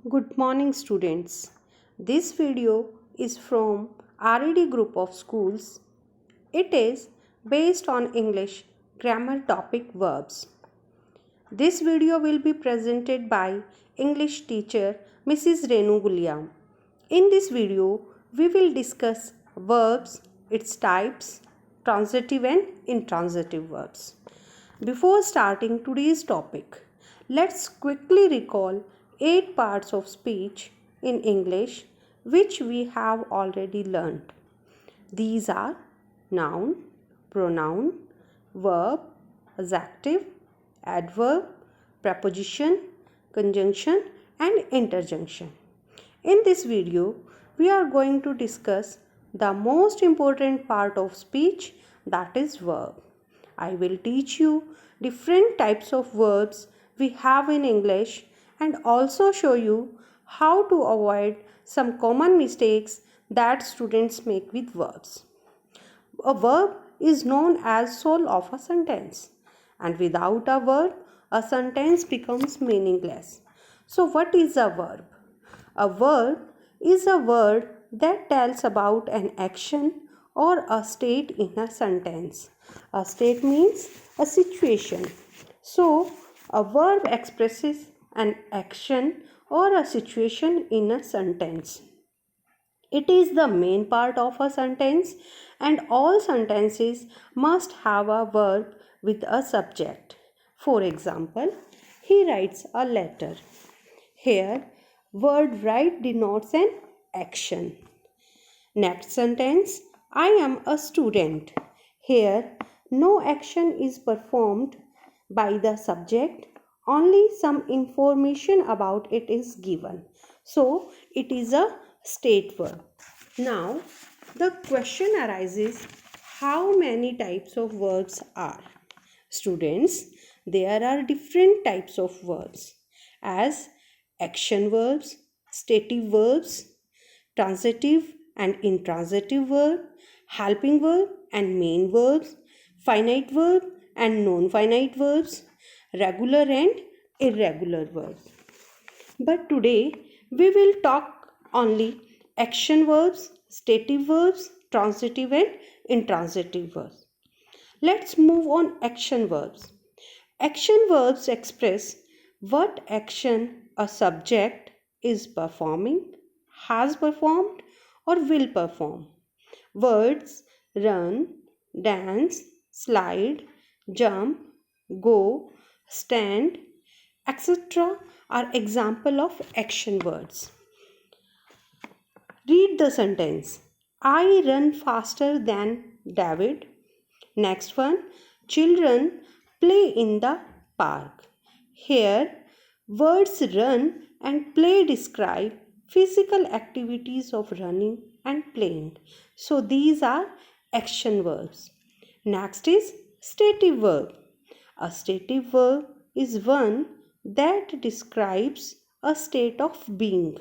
Good morning students. This video is from RED group of schools. It is based on English grammar topic verbs. This video will be presented by English teacher Mrs. Renu Gulia. In this video, we will discuss verbs, its types, transitive and intransitive verbs. Before starting today's topic, let's quickly recall 8 parts of speech in English which we have already learned. These are noun, pronoun, verb, adjective, adverb, preposition, conjunction and interjunction. In this video, we are going to discuss the most important part of speech, that is verb. I will teach you different types of verbs we have in English and also show you how to avoid some common mistakes that students make with verbs. A verb is known as soul of a sentence, and without a verb, a sentence becomes meaningless. So what is a verb? A verb is a word that tells about an action or a state in a sentence. A state means a situation. So, a verb expresses an action or a situation in a sentence. It is the main part of a sentence, and all sentences must have a verb with a subject. For example, he writes a letter. Here, word write denotes an action. Next sentence, I am a student. Here, no action is performed by the subject, only some information about it is given. So, it is a state verb. Now, the question arises, how many types of verbs are? Students, there are different types of verbs as action verbs, stative verbs, transitive and intransitive verb, helping verb and main verbs, finite verb and non-finite verbs, regular and irregular verbs. But today we will talk only action verbs, stative verbs, transitive and intransitive verbs. Let's move on action verbs. Action verbs express what action a subject is performing, has performed or will perform. Words run, dance, slide, jump, go, stand, etc. are example of action words. Read the sentence. I run faster than David. Next one, children play in the park. Here, words run and play describe physical activities of running and playing. So these are action verbs. Next is stative verb. A stative verb is one that describes a state of being.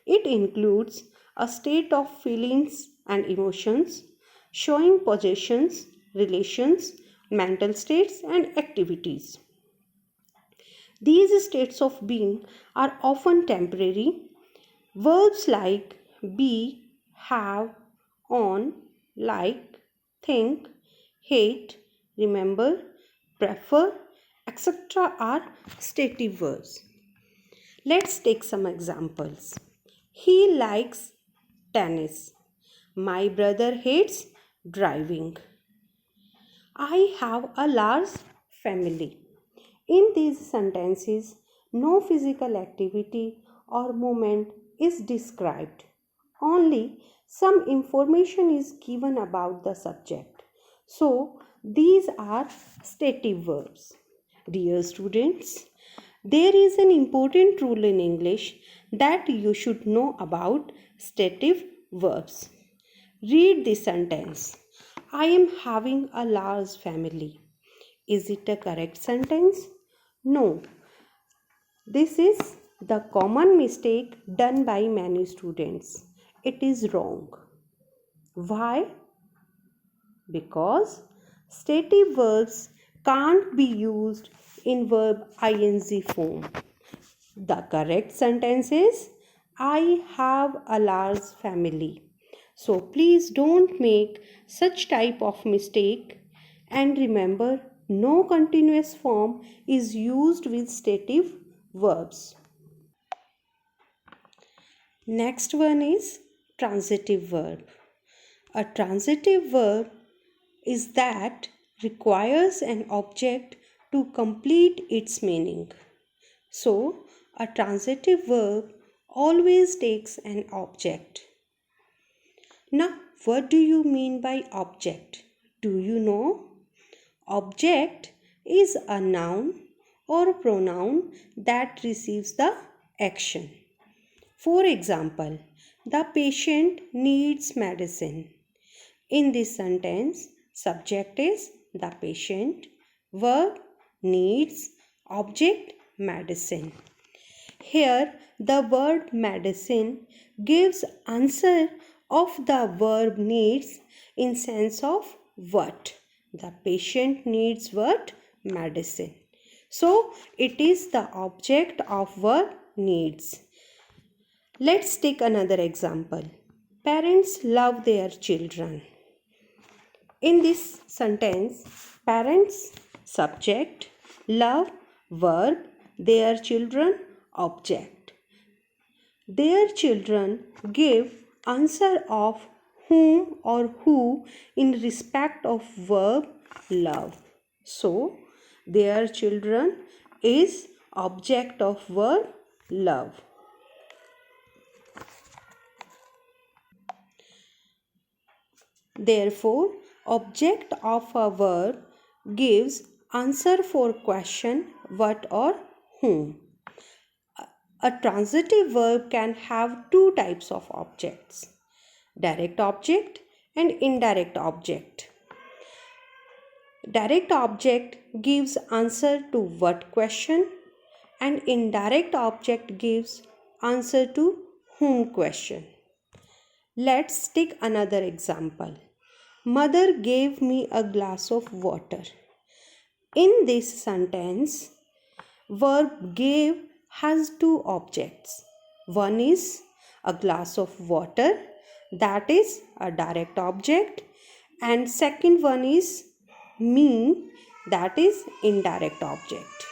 It includes a state of feelings and emotions, showing possessions, relations, mental states and activities. These states of being are often temporary. Verbs like be, have, on, like, think, hate, remember, prefer, etc. are stative verbs. Let's take some examples. He likes tennis. My brother hates driving. I have a large family. In these sentences, no physical activity or movement is described. Only some information is given about the subject. So, these are stative verbs. Dear students, there is an important rule in English that you should know about stative verbs. Read the sentence. I am having a large family. Is it a correct sentence? No. This is the common mistake done by many students. It is wrong. Why? Because stative verbs can't be used in verb ing form. The correct sentence is I have a large family. So please don't make such type of mistake, and remember no continuous form is used with stative verbs. Next one is transitive verb. A transitive verb is that requires an object to complete its meaning. So, a transitive verb always takes an object. Now, what do you mean by object? Do you know? Object is a noun or pronoun that receives the action. For example, the patient needs medicine. In this sentence, subject is the patient, verb needs, object medicine. Here, the word medicine gives answer of the verb needs in sense of what. The patient needs what? Medicine. So, it is the object of verb needs. Let's take another example. Parents love their children. In this sentence, parents, subject, love, verb, their children, object. Their children give answer of whom or who in respect of verb love. So, their children is object of verb love. Therefore, object of a verb gives answer for question what or whom. A transitive verb can have two types of objects, direct object and indirect object. Direct object gives answer to what question, and indirect object gives answer to whom question. Let's take another example. Mother gave me a glass of water. In this sentence, verb gave has two objects. One is a glass of water, that is a direct object, and second one is me, that is indirect object.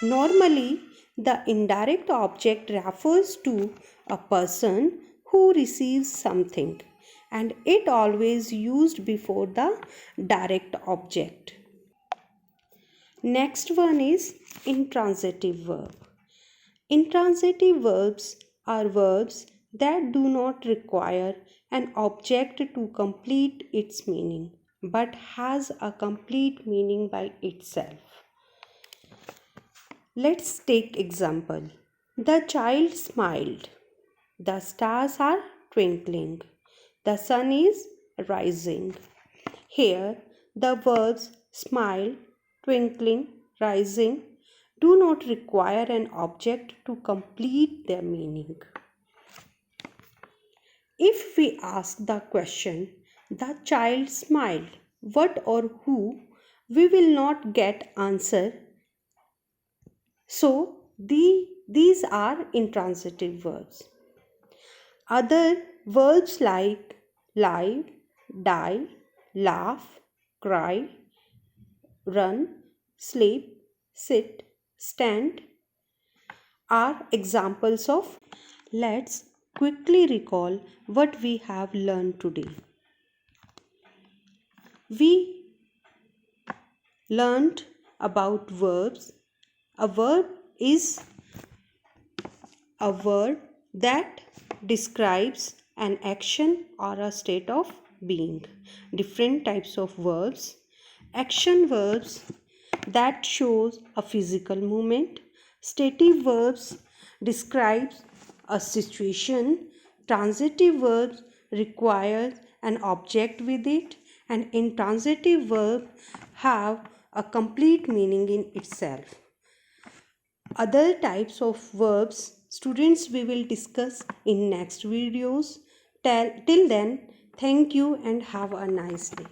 Normally, the indirect object refers to a person who receives something, and it always used before the direct object. Next one is intransitive verb. Intransitive verbs are verbs that do not require an object to complete its meaning, but has a complete meaning by itself. Let's take example. The child smiled. The stars are twinkling. The sun is rising. Here, the verbs smile, twinkling, rising do not require an object to complete their meaning. If we ask the question, the child smiled, what or who, we will not get answer. So, these are intransitive verbs. Other verbs like live, die, laugh, cry, run, sleep, sit, stand are examples of. Let's quickly recall what we have learned today. We learned about verbs. A verb is a word that describes an action or a state of being. Different types of verbs. Action verbs that shows a physical movement. Stative verbs describes a situation. Transitive verbs require an object with it, and intransitive verb have a complete meaning in itself. Other types of verbs, students, we will discuss in next videos. Till then, thank you and have a nice day.